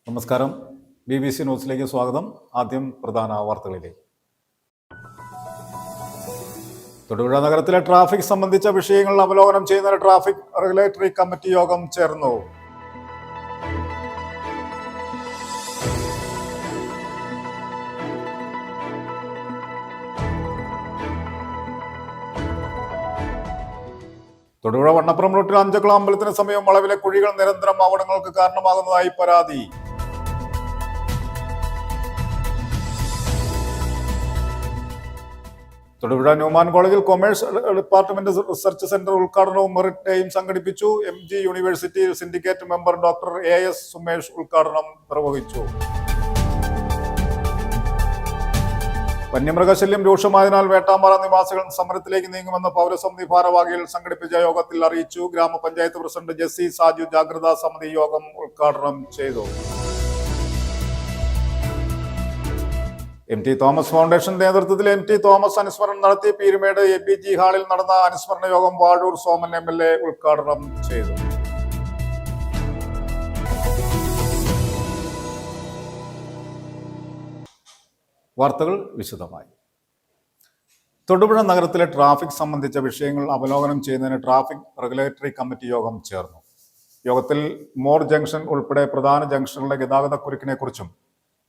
നമസ്കാരം. BBC ന്യൂസിലേക്ക് സ്വാഗതം. ആദ്യം പ്രധാന വാർത്തകളിലേക്ക്. തൊടുപുഴ നഗരത്തിലെ ട്രാഫിക് സംബന്ധിച്ച വിഷയങ്ങൾ അവലോകനം ചെയ്യുന്ന ട്രാഫിക് റെഗുലേറ്ററി കമ്മിറ്റി യോഗം ചേർന്നു. തൊടുപുഴ വണ്ണപ്പുറം റൂട്ടിൽ അഞ്ചക്കുളം അമ്പലത്തിന് സമീപം വളവിലെ കുഴികൾ നിരന്തരം അപകടങ്ങൾക്ക് കാരണമാകുന്നതായി പരാതി. തൊടുപുഴ ന്യൂമാൻ കോളേജിൽ കൊമേഴ്സ് ഡിപ്പാർട്ട്മെന്റ് റിസർച്ച് സെന്റർ ഉദ്ഘാടനവും മെറിറ്റ് ഡേയും സംഘടിപ്പിച്ചു. MG university syndicate member doctor AS Sumesh ഉദ്ഘാടനം നിർവഹിച്ചു. വന്യമൃഗശല്യം രൂക്ഷമായതിനാൽ വേട്ടാമ്പാറ നിവാസികൾ സമരത്തിലേക്ക് നീങ്ങുമെന്ന് പൗരസമിതി ഭാരവാഹികൾ സംഘടിപ്പിച്ച യോഗത്തിൽ അറിയിച്ചു. ഗ്രാമപഞ്ചായത്ത് പ്രസിഡന്റ് ജെസ്സി സാജു ജാഗ്രതാ സമിതി യോഗം ഉദ്ഘാടനം ചെയ്തു. MT തോമസ് ഫൗണ്ടേഷൻ നേതൃത്വത്തിൽ MT തോമസ് അനുസ്മരണം നടത്തി. പീരുമേട് APG ഹാളിൽ നടന്ന അനുസ്മരണ യോഗം വാഴൂർ സോമൻ MLA ഉദ്ഘാടനം ചെയ്തു. വാർത്തകൾ വിശദമായി. തൊടുപുഴ നഗരത്തിലെ ട്രാഫിക് സംബന്ധിച്ച വിഷയങ്ങൾ അവലോകനം ചെയ്യുന്നതിന് ട്രാഫിക് റെഗുലേറ്ററി കമ്മിറ്റി യോഗം ചേർന്നു. യോഗത്തിൽ മോർ ജംഗ്ഷൻ ഉൾപ്പെടെ പ്രധാന ജംഗ്ഷനുകളുടെ ഗതാഗതക്കുരുക്കിനെ കുറിച്ചും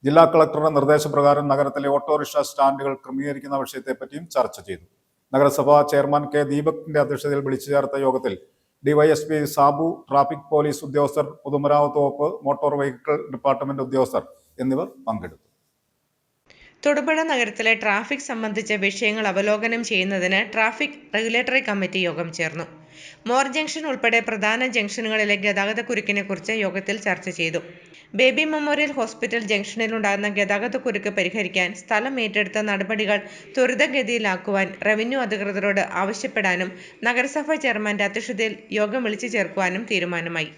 ജില്ലാ കളക്ടറുടെ നിർദ്ദേശപ്രകാരം നഗരത്തിലെ ഓട്ടോറിക്ഷ സ്റ്റാൻഡുകൾ ക്രമീകരിക്കുന്ന വിഷയത്തെപ്പറ്റിയും ചർച്ച ചെയ്തു. നഗരസഭാ ചെയർമാൻ K. ദീപകിന്റെ അധ്യക്ഷതയിൽ വിളിച്ചു ചേർത്ത യോഗത്തിൽ DYSP സാബു, ട്രാഫിക് പോലീസ് ഉദ്യോഗസ്ഥർ, പൊതുമരാമത്ത് വകുപ്പ്, മോട്ടോർ വെഹിക്കിൾ ഡിപ്പാർട്ട്മെന്റ് ഉദ്യോഗസ്ഥർ എന്നിവർ പങ്കെടുത്തു. തൊടുപുഴ നഗരത്തിലെ ട്രാഫിക് സംബന്ധിച്ച വിഷയങ്ങൾ അവലോകനം ചെയ്യുന്നതിന് ട്രാഫിക് റെഗുലേറ്ററി കമ്മിറ്റി യോഗം ചേർന്നു. മോർ ജംഗ്ഷൻ ഉൾപ്പെടെ പ്രധാന ജംഗ്ഷനുകളിലെ ഗതാഗതക്കുരുക്കിനെക്കുറിച്ച് യോഗത്തിൽ ചർച്ച ചെയ്തു. ബേബി മെമ്മോറിയൽ ഹോസ്പിറ്റൽ ജംഗ്ഷനിലുണ്ടാകുന്ന ഗതാഗതക്കുരുക്ക് പരിഹരിക്കാൻ സ്ഥലം ഏറ്റെടുത്ത നടപടികൾ ത്വരിതഗതിയിലാക്കുവാൻ റവന്യൂ അധികൃതരോട് ആവശ്യപ്പെടാനും നഗരസഭാ ചെയർമാന്റെ അധ്യക്ഷതയിൽ യോഗം വിളിച്ചു ചേർക്കുവാനും തീരുമാനമായി.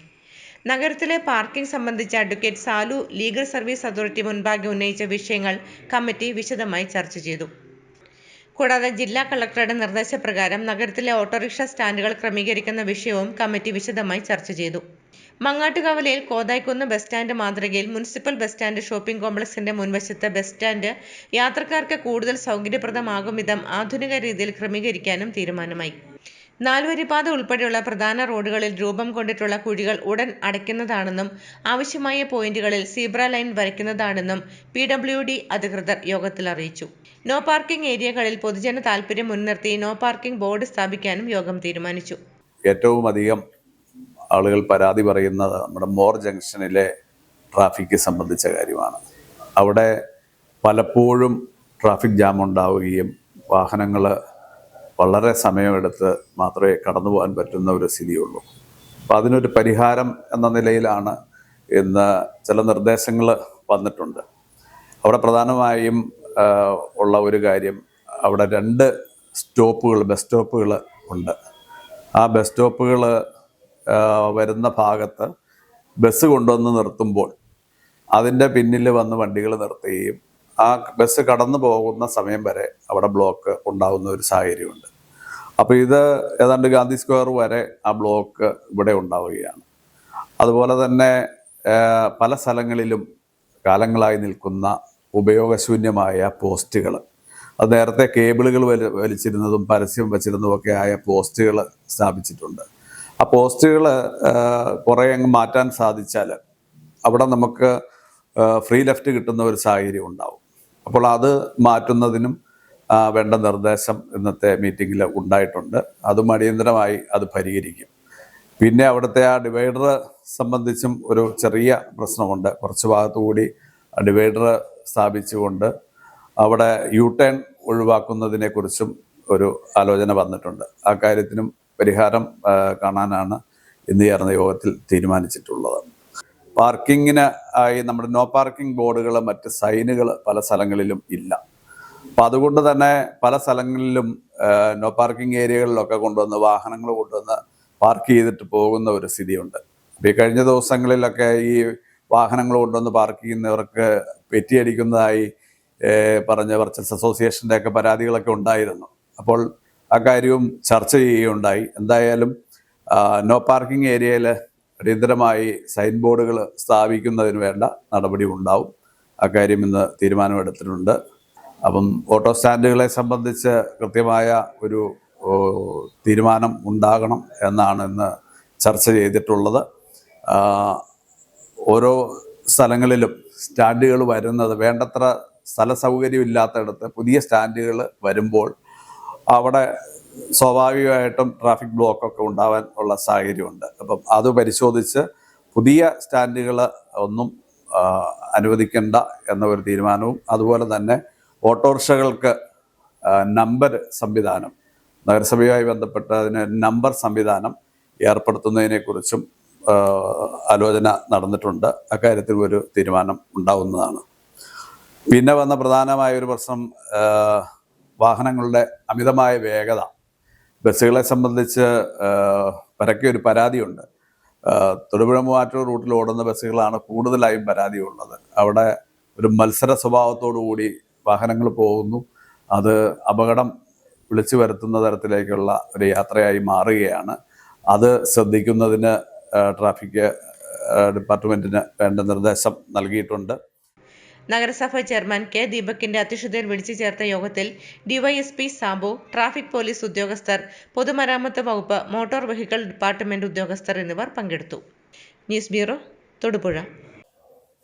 നഗരത്തിലെ പാർക്കിംഗ് സംബന്ധിച്ച് advocate Salu legal service authority മുൻപാകെ ഉന്നയിച്ച വിഷയങ്ങൾ കമ്മിറ്റി വിശദമായി ചർച്ച ചെയ്തു. കൂടാതെ ജില്ലാ കളക്ടറുടെ നിർദ്ദേശപ്രകാരം നഗരത്തിലെ ഓട്ടോറിക്ഷ സ്റ്റാൻഡുകൾ ക്രമീകരിക്കുന്ന വിഷയവും കമ്മിറ്റി വിശദമായി ചർച്ച ചെയ്തു. മങ്ങാട്ടുകവലയിൽ കോതായിക്കുന്ന് ബസ് സ്റ്റാൻഡ് മാതൃകയിൽ മുനിസിപ്പൽ ബസ് സ്റ്റാൻഡ് ഷോപ്പിംഗ് കോംപ്ലക്സിന്റെ മുൻവശത്ത് ബസ് സ്റ്റാൻഡ് യാത്രക്കാർക്ക് കൂടുതൽ സൗകര്യപ്രദമാകും വിധം ആധുനിക രീതിയിൽ ക്രമീകരിക്കാനും തീരുമാനമായി. നാലുവരിപ്പാത ഉൾപ്പെടെയുള്ള പ്രധാന റോഡുകളിൽ രൂപം കൊണ്ടിട്ടുള്ള കുഴികൾ ഉടൻ അടയ്ക്കുന്നതാണെന്നും ആവശ്യമായ പോയിന്റുകളിൽ സീബ്ര ലൈൻ വരയ്ക്കുന്നതാണെന്നും PWD അധികൃതർ യോഗത്തിൽ അറിയിച്ചു. നോ പാർക്കിംഗ് ഏരിയകളിൽ പൊതുജന താൽപര്യം മുൻനിർത്തി നോ പാർക്കിംഗ് ബോർഡ് സ്ഥാപിക്കാനും യോഗം തീരുമാനിച്ചു. ഏറ്റവും അധികം ആളുകൾ പരാതി പറയുന്നത് നമ്മുടെ മോർ ജംഗ്ഷനിലെ ട്രാഫിക് സംബന്ധിച്ച കാര്യമാണ്. അവിടെ പലപ്പോഴും ട്രാഫിക് ജാം ഉണ്ടാവുകയും വാഹനങ്ങൾ വളരെ സമയമെടുത്ത് മാത്രമേ കടന്നു പോകാൻ പറ്റുന്ന ഒരു സ്ഥിതിയുള്ളൂ. അപ്പോൾ അതിനൊരു പരിഹാരം എന്ന നിലയിലാണ് ഇന്ന് ചില നിർദ്ദേശങ്ങൾ വന്നിട്ടുണ്ട്. അവിടെ പ്രധാനമായും ഉള്ള ഒരു കാര്യം, അവിടെ 2 ബസ് സ്റ്റോപ്പുകൾ ഉണ്ട്. ആ ബസ് സ്റ്റോപ്പുകൾ വരുന്ന ഭാഗത്ത് ബസ് കൊണ്ടുവന്ന് നിർത്തുമ്പോൾ അതിൻ്റെ പിന്നിൽ വന്ന് വണ്ടികൾ നിർത്തുകയും ആ ബസ് കടന്നു പോകുന്ന സമയം വരെ അവിടെ ബ്ലോക്ക് ഉണ്ടാകുന്ന ഒരു സാഹചര്യമുണ്ട്. അപ്പോൾ ഇത് ഏതാണ്ട് ഗാന്ധി സ്ക്വയർ വരെ ആ ബ്ലോക്ക് ഇവിടെ ഉണ്ടാവുകയാണ്. അതുപോലെ തന്നെ പല സ്ഥലങ്ങളിലും കാലങ്ങളായി നിൽക്കുന്ന ഉപയോഗശൂന്യമായ പോസ്റ്റുകൾ, അത് നേരത്തെ കേബിളുകൾ വലിച്ചിരുന്നതും പരസ്യം വച്ചിരുന്നതുമൊക്കെ ആയ പോസ്റ്റുകൾ സ്ഥാപിച്ചിട്ടുണ്ട്. ആ പോസ്റ്റുകൾ കുറേ അങ്ങ് മാറ്റാൻ സാധിച്ചാൽ അവിടെ നമുക്ക് ഫ്രീ ലെഫ്റ്റ് കിട്ടുന്ന ഒരു സാഹചര്യം ഉണ്ടാവും. അപ്പോൾ അത് മാറ്റുന്നതിനും വേണ്ട നിർദ്ദേശം ഇന്നത്തെ മീറ്റിങ്ങിൽ ഉണ്ടായിട്ടുണ്ട്. അതും അടിയന്തരമായി അത് പരിഹരിക്കും. പിന്നെ അവിടുത്തെ ആ ഡിവൈഡർ സംബന്ധിച്ചും ഒരു ചെറിയ പ്രശ്നമുണ്ട്. കുറച്ച് ഭാഗത്തുകൂടി ഡിവൈഡർ സ്ഥാപിച്ചുകൊണ്ട് അവിടെ U-ടേൺ ഒഴിവാക്കുന്നതിനെക്കുറിച്ചും ഒരു ആലോചന വന്നിട്ടുണ്ട്. ആ കാര്യത്തിനും പരിഹാരം കാണാനാണ് ഇന്ന് ചേർന്ന യോഗത്തിൽ തീരുമാനിച്ചിട്ടുള്ളത്. പാർക്കിങ്ങിന് ആയി നമ്മുടെ നോ പാർക്കിംഗ് ബോർഡുകൾ, മറ്റ് സൈനുകൾ പല സ്ഥലങ്ങളിലും ഇല്ല. അപ്പം അതുകൊണ്ട് തന്നെ പല സ്ഥലങ്ങളിലും നോ പാർക്കിംഗ് ഏരിയകളിലൊക്കെ കൊണ്ടുവന്ന് വാഹനങ്ങൾ കൊണ്ടുവന്ന് പാർക്ക് ചെയ്തിട്ട് പോകുന്ന ഒരു സ്ഥിതിയുണ്ട്. അപ്പോൾ ഈ കഴിഞ്ഞ ദിവസങ്ങളിലൊക്കെ ഈ വാഹനങ്ങൾ കൊണ്ടുവന്ന് പാർക്ക് ചെയ്യുന്നവർക്ക് പെറ്റിയടിക്കുന്നതായി പറഞ്ഞ പർച്ചേസ് അസോസിയേഷൻ്റെ ഒക്കെ പരാതികളൊക്കെ ഉണ്ടായിരുന്നു. അപ്പോൾ ആ കാര്യവും ചർച്ച ചെയ്യുകയുണ്ടായി. എന്തായാലും നോ പാർക്കിംഗ് ഏരിയയിൽ അടിയന്തരമായി സൈൻ ബോർഡുകൾ സ്ഥാപിക്കുന്നതിന് വേണ്ട നടപടി ഉണ്ടാവും. അക്കാര്യം ഇന്ന് തീരുമാനമെടുത്തിട്ടുണ്ട്. അപ്പം ഓട്ടോ സ്റ്റാൻഡുകളെ സംബന്ധിച്ച് കൃത്യമായ ഒരു തീരുമാനം ഉണ്ടാകണം എന്നാണ് ഇന്ന് ചർച്ച ചെയ്തിട്ടുള്ളത്. ഓരോ സ്ഥലങ്ങളിലും സ്റ്റാൻഡുകൾ വരുന്നത് വേണ്ടത്ര സ്ഥല സൗകര്യമില്ലാത്തയിടത്ത് പുതിയ സ്റ്റാൻഡുകൾ വരുമ്പോൾ അവിടെ സ്വാഭാവികമായിട്ടും ട്രാഫിക് ബ്ലോക്കൊക്കെ ഉണ്ടാവാൻ ഉള്ള സാഹചര്യമുണ്ട്. അപ്പം അത് പരിശോധിച്ച് പുതിയ സ്റ്റാൻഡുകൾ ഒന്നും അനുവദിക്കേണ്ട എന്ന ഒരു തീരുമാനവും, അതുപോലെ തന്നെ ഓട്ടോറിക്ഷകൾക്ക് നമ്പർ സംവിധാനം, നഗരസഭയുമായി ബന്ധപ്പെട്ട അതിന് നമ്പർ സംവിധാനം ഏർപ്പെടുത്തുന്നതിനെക്കുറിച്ചും ആലോചന നടന്നിട്ടുണ്ട്. അക്കാര്യത്തിൽ ഒരു തീരുമാനം ഉണ്ടാവുന്നതാണ്. പിന്നെ വന്ന പ്രധാനമായ ഒരു പ്രശ്നം വാഹനങ്ങളുടെ അമിതമായ വേഗത. ബസ്സുകളെ സംബന്ധിച്ച് പരക്കെയൊരു പരാതിയുണ്ട്. തൊടുപുഴ മൂവാറ്റൂർ റൂട്ടിൽ ഓടുന്ന ബസ്സുകളാണ് കൂടുതലായും പരാതിയുള്ളത്. അവിടെ ഒരു മത്സര സ്വഭാവത്തോടു കൂടി വാഹനങ്ങൾ പോകുന്നു. അത് അപകടം വിളിച്ചു വരുത്തുന്ന തരത്തിലേക്കുള്ള ഒരു യാത്രയായി മാറുകയാണ്. അത് ശ്രദ്ധിക്കുന്നതിന് ട്രാഫിക് ഡിപ്പാർട്ട്മെൻറ്റിന് വേണ്ട നിർദ്ദേശം നൽകിയിട്ടുണ്ട്. നഗരസഭാ ചെയർമാൻ കെ ദീപകിന്റെ അധ്യക്ഷതയിൽ വിളിച്ചു ചേർത്ത യോഗത്തിൽ ഡിവൈഎസ്പി സാബു, ട്രാഫിക് പോലീസ് ഉദ്യോഗസ്ഥർ, പൊതുമരാമത്ത് വകുപ്പ്, മോട്ടോർ വെഹിക്കിൾ ഡിപ്പാർട്ട്മെന്റ് ഉദ്യോഗസ്ഥർ എന്നിവർ പങ്കെടുത്തു. News bureau, Thodupuzha.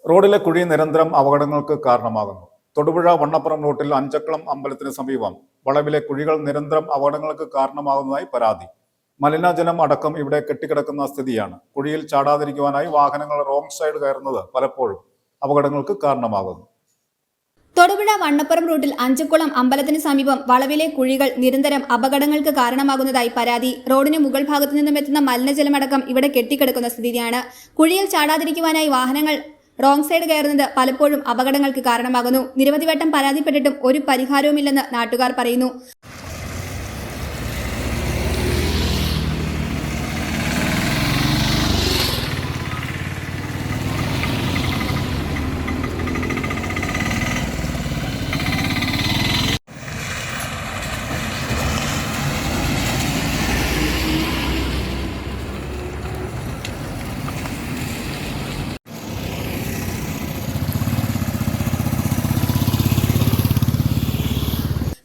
റോഡിലെ കുഴി നിരന്തരം അപകടങ്ങൾക്ക് കാരണമാകുന്നു. തൊടുപുഴ വണ്ണപ്പുറം റൂട്ടിൽ അഞ്ചക്കുളം അമ്പലത്തിന് സമീപം വളവിലെ കുഴികൾ നിരന്തരം അപകടങ്ങൾക്ക് കാരണമാകുന്നതായി പരാതി. മലിനജലം അടക്കം ഇവിടെ കെട്ടിക്കിടക്കുന്ന സ്ഥിതിയാണ്. കുഴിയിൽ ചാടാതിരിക്കുവാനായി വാഹനങ്ങൾ റോങ് സൈഡ് കയറുന്നത് പലപ്പോഴും അപകടങ്ങൾക്ക് കാരണമാകുന്നു. തൊടുപുഴ വണ്ണപ്പുറം റൂട്ടിൽ അഞ്ചക്കുളം അമ്പലത്തിന് സമീപം വളവിലെ കുഴികൾ നിരന്തരം അപകടങ്ങൾക്ക് കാരണമാകുന്നതായി പരാതി. റോഡിന് മുകൾ ഭാഗത്തു നിന്നും എത്തുന്ന മലിനജലമടക്കം ഇവിടെ കെട്ടിക്കിടക്കുന്ന സ്ഥിതിയാണ്. കുഴിയിൽ ചാടാതിരിക്കുവാനായി വാഹനങ്ങൾ റോങ് സൈഡ് കയറുന്നത് പലപ്പോഴും അപകടങ്ങൾക്ക് കാരണമാകുന്നു. നിരവധി വട്ടം പരാതിപ്പെട്ടിട്ടും ഒരു പരിഹാരവുമില്ലെന്ന് നാട്ടുകാർ പറയുന്നു.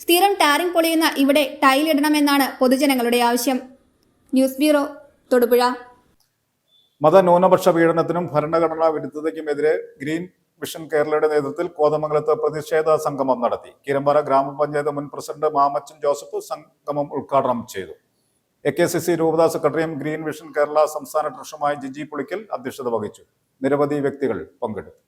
സ്ഥിരം ടാറിംഗ് പൊളിയുന്ന ഇവിടെ ടൈലിടണമെന്നാണ് പൊതുജനങ്ങളുടെ ആവശ്യം. News bureau, Thodupuzha. മതന്യൂനപക്ഷ പീഡനത്തിനും ഭരണഘടനാ വിരുദ്ധതയ്ക്കുമെതിരെ ഗ്രീൻ വിഷൻ കേരളയുടെ നേതൃത്വത്തിൽ കോതമംഗലത്ത് പ്രതിഷേധ സംഗമം നടത്തി. കീരമ്പാറ ഗ്രാമപഞ്ചായത്ത് മുൻ പ്രസിഡന്റ് മാമച്ചൻ ജോസഫ് സംഗമം ഉദ്ഘാടനം ചെയ്തു. AKCC രൂപതാ സെക്രട്ടറിയും ഗ്രീൻ വിഷൻ കേരള സംസ്ഥാന ട്രഷറുമായ ജിജി പുളിക്കൽ അധ്യക്ഷത വഹിച്ചു. നിരവധി വ്യക്തികൾ പങ്കെടുത്തു.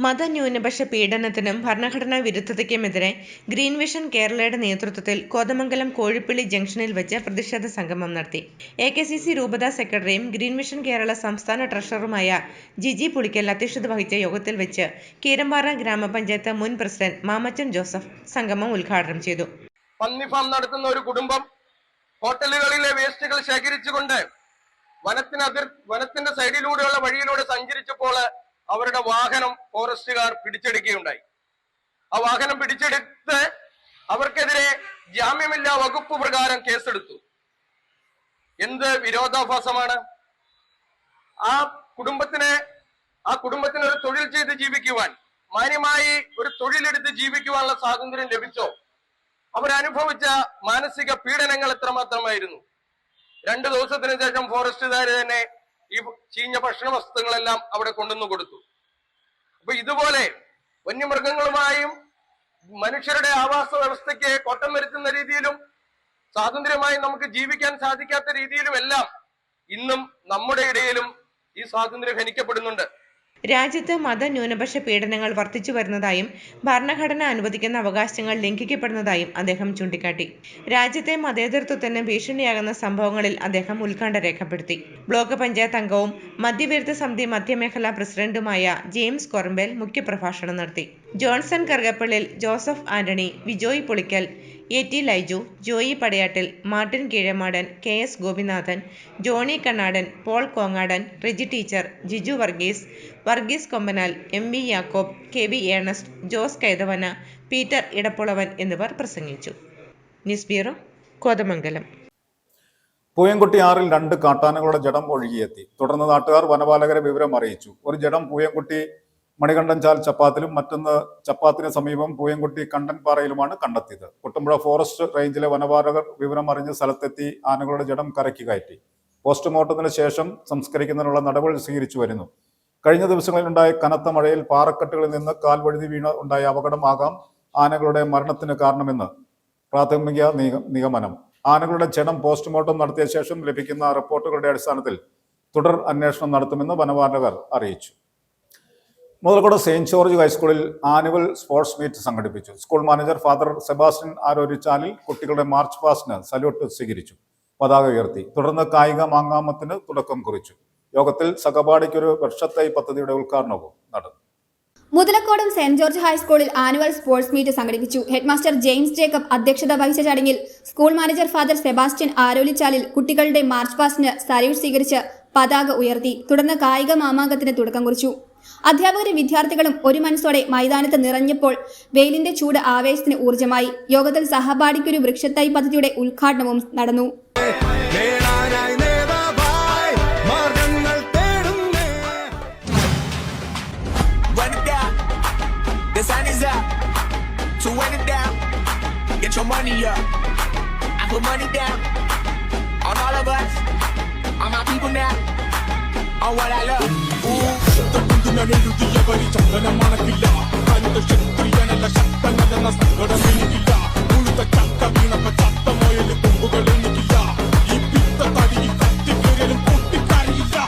മതന്യൂനപക്ഷ പീഡനത്തിനും ഭരണഘടനാ വിരുദ്ധതയ്ക്കുമെതിരെ ഗ്രീൻ വിഷൻ കേരളയുടെ നേതൃത്വത്തിൽ കോതമംഗലം കോഴിപ്പള്ളി ജംഗ്ഷനിൽ വെച്ച് പ്രതിഷേധ സംഗമം നടത്തി. AKCC രൂപതാ സെക്രട്ടറിയും ഗ്രീൻ വിഷൻ കേരള സംസ്ഥാന ട്രഷററുമായ ജിജി പുളിക്കൽ അധ്യക്ഷത വഹിച്ച യോഗത്തിൽ വെച്ച് കീരമ്പാറ ഗ്രാമപഞ്ചായത്ത് മുൻ പ്രസിഡന്റ് മാമച്ചൻ ജോസഫ് സംഗമം ഉദ്ഘാടനം ചെയ്തു. പന്നി ഫാം നടത്തുന്ന ഒരു കുടുംബം ഹോട്ടലുകളിലെ വേസ്റ്റുകൾ ശേഖരിച്ചുകൊണ്ട് വനത്തിന്റെ സൈഡിലൂടെയുള്ള വഴിയിലൂടെ സഞ്ചരിച്ചപ്പോൾ അവരുടെ വാഹനം ഫോറസ്റ്റുകാർ പിടിച്ചെടുക്കുകയുണ്ടായി. ആ വാഹനം പിടിച്ചെടുത്ത് അവർക്കെതിരെ ജാമ്യമില്ലാ വകുപ്പ് പ്രകാരം കേസെടുത്തു. എന്ത് വിരോധാഭാസമാണ്! ആ കുടുംബത്തിന് ഒരു തൊഴിൽ ചെയ്ത് ജീവിക്കുവാൻ, മാന്യമായി ഒരു തൊഴിലെടുത്ത് ജീവിക്കുവാനുള്ള സ്വാതന്ത്ര്യം ലഭിച്ചോ? അവരനുഭവിച്ച മാനസിക പീഡനങ്ങൾ എത്രമാത്രമായിരുന്നു! 2 ദിവസത്തിന് ശേഷം ഫോറസ്റ്റുകാര് തന്നെ ഈ ചീഞ്ഞ ഭക്ഷണ വസ്തുക്കളെല്ലാം അവിടെ കൊണ്ടുവന്നു കൊടുത്തു. അപ്പൊ ഇതുപോലെ വന്യമൃഗങ്ങളുമായും മനുഷ്യരുടെ ആവാസ വ്യവസ്ഥയ്ക്ക് കോട്ടം വരുത്തുന്ന രീതിയിലും സ്വാതന്ത്ര്യമായി നമുക്ക് ജീവിക്കാൻ സാധിക്കാത്ത രീതിയിലും എല്ലാം ഇന്നും നമ്മുടെ ഇടയിലും ഈ സ്വാതന്ത്ര്യം ഹനിക്കപ്പെടുന്നുണ്ട്. രാജ്യത്ത് മതന്യൂനപക്ഷ പീഡനങ്ങൾ വർദ്ധിച്ചു വരുന്നതായും ഭരണഘടന അനുവദിക്കുന്ന അവകാശങ്ങൾ ലംഘിക്കപ്പെടുന്നതായും അദ്ദേഹം ചൂണ്ടിക്കാട്ടി. രാജ്യത്തെ മതേതരത്വത്തിന് ഭീഷണിയാകുന്ന സംഭവങ്ങളിൽ അദ്ദേഹം ഉത്കണ്ഠ രേഖപ്പെടുത്തി. ബ്ലോക്ക് പഞ്ചായത്ത് അംഗവും മദ്യവിരുദ്ധ സമിതി മധ്യമേഖലാ പ്രസിഡന്റുമായ ജെയിംസ് കൊറമ്പേൽ മുഖ്യപ്രഭാഷണം നടത്തി. Johnson Karukappallil, Joseph Antony, Vijoy Pulickal, AT Laiju, Joy Padayattil, Martin Keezhamadan, KS Gopinathan, Johnny Kannadan, Paul Kongadan, Reji teacher, Jiju Varghese Kombanal, MV Yakob, KB Ernest, Jose Kaithavana, Peter Edappulavan എന്നിവർ പ്രസംഗിച്ചു. News bureau, Kothamangalam. പൂയംകുട്ടി ആറിൽ 2 കാട്ടാനകളുടെ ജഡം ഒഴുകിയെത്തി. തുടർന്ന് നാട്ടുകാർ വനപാലകരെ വിവരം അറിയിച്ചു. ഒരു ജഡം പൂയംകുട്ടി മണികണ്ഠൻചാൽ ചപ്പാത്തിലും മറ്റൊന്ന് ചപ്പാത്തിന് സമീപം പൂയംകുട്ടി കണ്ടൻപാറയിലുമാണ് കണ്ടെത്തിയത്. കുട്ടമ്പുഴ ഫോറസ്റ്റ് റേഞ്ചിലെ വനപാലകർ വിവരം അറിഞ്ഞ് സ്ഥലത്തെത്തി ആനകളുടെ ജഡം കരയ്ക്ക് കയറ്റി. പോസ്റ്റ്മോർട്ടത്തിന് ശേഷം സംസ്കരിക്കുന്നതിനുള്ള നടപടി സ്വീകരിച്ചു വരുന്നു. കഴിഞ്ഞ ദിവസങ്ങളിലുണ്ടായ കനത്ത മഴയിൽ പാറക്കെട്ടുകളിൽ നിന്ന് കാൽ വഴുതി വീണ് ഉണ്ടായ അപകടമാകാം ആനകളുടെ മരണത്തിന് കാരണമെന്ന് പ്രാഥമിക നിഗമനം. ആനകളുടെ ജഡം പോസ്റ്റ്മോർട്ടം നടത്തിയ ശേഷം ലഭിക്കുന്ന റിപ്പോർട്ടുകളുടെ അടിസ്ഥാനത്തിൽ തുടർ അന്വേഷണം നടത്തുമെന്ന് വനപാലകർ അറിയിച്ചു. മുതലക്കോട് സെയിന്റ് ജോർജ് ഹൈസ്കൂളിൽ ആനുവൽ സ്പോർട്സ് മീറ്റ് സംഘടിപ്പിച്ചു. സ്കൂൾ മാനേജർ ഫാദർ സെബാസ്റ്റ്യൻ ആരോരിച്ചാലിൽ കുട്ടികളുടെ മാർച്ച് പാസ്റ്റിന് സല്യൂട്ട് സ്വീകരിച്ചു, പതാക ഉയർത്തി. തുടർന്ന് കായിക മാങ്കാമത്തിന് തുടക്കം കുറിച്ചു. യോഗത്തിൽ സഹപാഠിക്കൊരു വർഷത്തൈ പദ്ധതിയുടെ ഉദ്ഘാടനവും നടന്നു. മുതലക്കോടും സെന്റ് ജോർജ് ഹൈസ്കൂളിൽ ആനുവൽ സ്പോർട്സ് മീറ്റ് സംഘടിപ്പിച്ചു. ഹെഡ്മാസ്റ്റർ ജെയിംസ് ജേക്കബ് അധ്യക്ഷത വഹിച്ച ചടങ്ങിൽ school manager father Sebastian Arolichalil കുട്ടികളുടെ മാർച്ച് പാസ്റ്റിന് സല്യൂട്ട് സ്വീകരിച്ച് പതാക ഉയർത്തി. തുടർന്ന് കായിക മാമാങ്കത്തിന് തുടക്കം കുറിച്ചു. അധ്യാപകരും വിദ്യാർത്ഥികളും ഒരു മനസ്സോടെ മൈതാനത്ത് നിറഞ്ഞപ്പോൾ വെയിലിന്റെ ചൂട് ആവേശത്തിന് ഊർജ്ജമായി. യോഗത്തിൽ സഹപാഠിക്കൊരു വൃക്ഷത്തൈ പദ്ധതിയുടെ ഉദ്ഘാടനവും നടന്നു. The sun is up, so when it down, get your money up. I put money down on all of us, on my people now, on what I love.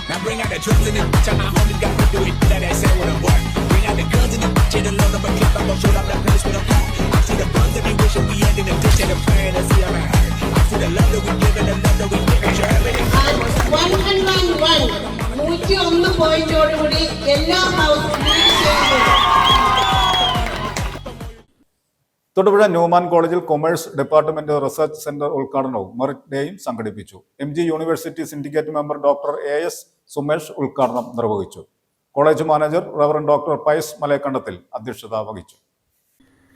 Now bring out the drums and the bitch, and my homies got to do it. That I say what I'm worth. Bring out the guns and the bitch, and the load up a clip. I'm gonna shoot up that place with a car. I see the guns that we wishing we had in the ditch, and the plan to see I'm hurt. I see the love that we give and the love that we give. And you're everything. 101 പോയിന്റോടുകൂടി എല്ലാ ഹൗസും Thodupuzha Newman കോളേജിൽ commerce department research centre ഉദ്ഘാടനവും merit ഡേയും സംഘടിപ്പിച്ചു. MG university syndicate member doctor AS Sumesh ഉദ്ഘാടനം നിർവഹിച്ചു. College manager reverend doctor Pius Malayakandathil അധ്യക്ഷത വഹിച്ചു.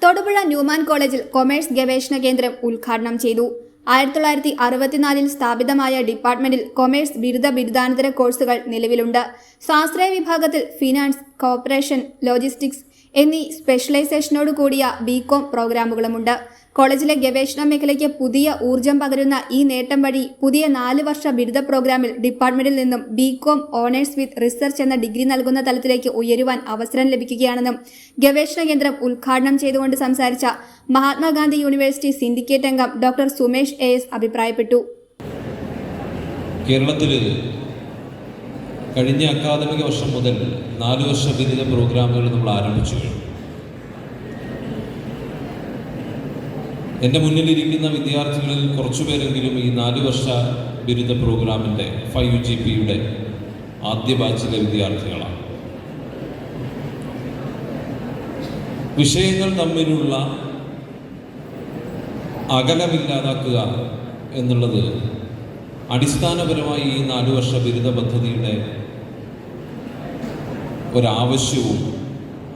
തൊടുപുഴ ന്യൂമാൻ കോളേജിൽ കൊമേഴ്സ് ഗവേഷണ കേന്ദ്രം ഉദ്ഘാടനം ചെയ്തു. 1964 സ്ഥാപിതമായ ഡിപ്പാർട്ട്മെന്റിൽ കൊമേഴ്സ് ബിരുദാനന്തര കോഴ്സുകൾ നിലവിലുണ്ട്. സ്വാശ്രയ വിഭാഗത്തിൽ ഫിനാൻസ്, കോർപ്പറേഷൻ, ലോജിസ്റ്റിക്സ് എന്നീ സ്പെഷ്യലൈസേഷനോട് കൂടിയ BCom പ്രോഗ്രാമുകളുമുണ്ട്. കോളേജിലെ ഗവേഷണ മേഖലയ്ക്ക് പുതിയ ഊർജം പകരുന്ന ഈ നേട്ടം വഴി പുതിയ 4 വർഷ ബിരുദ പ്രോഗ്രാമിൽ ഡിപ്പാർട്ട്മെന്റിൽ നിന്നും BCom ഓണേഴ്സ് വിത്ത് റിസർച്ച് എന്ന ഡിഗ്രി നൽകുന്ന തലത്തിലേക്ക് ഉയരുവാൻ അവസരം ലഭിക്കുകയാണെന്നും ഗവേഷണ കേന്ദ്രം ഉദ്ഘാടനം ചെയ്തുകൊണ്ട് സംസാരിച്ച മഹാത്മാഗാന്ധി യൂണിവേഴ്സിറ്റി സിൻഡിക്കേറ്റ് അംഗം ഡോക്ടർ സുമേഷ് AS അഭിപ്രായപ്പെട്ടു. കേരളത്തിൽ കഴിഞ്ഞ അക്കാദമിക വർഷം മുതൽ 4 വർഷ ബിരുദ പ്രോഗ്രാമുകൾ നമ്മൾ ആരംഭിച്ചു. എൻ്റെ മുന്നിലിരിക്കുന്ന വിദ്യാർത്ഥികളിൽ കുറച്ചുപേരെങ്കിലും ഈ 4 വർഷ ബിരുദ പ്രോഗ്രാമിൻ്റെ 5UGPയുടെ ആദ്യ ബാച്ചിലെ വിദ്യാർത്ഥികളാണ്. വിഷയങ്ങൾ തമ്മിലുള്ള അകലമില്ലാതാക്കുക എന്നുള്ളത് അടിസ്ഥാനപരമായി ഈ 4 വർഷ ബിരുദ പദ്ധതിയുടെ ഒരാവശ്യവും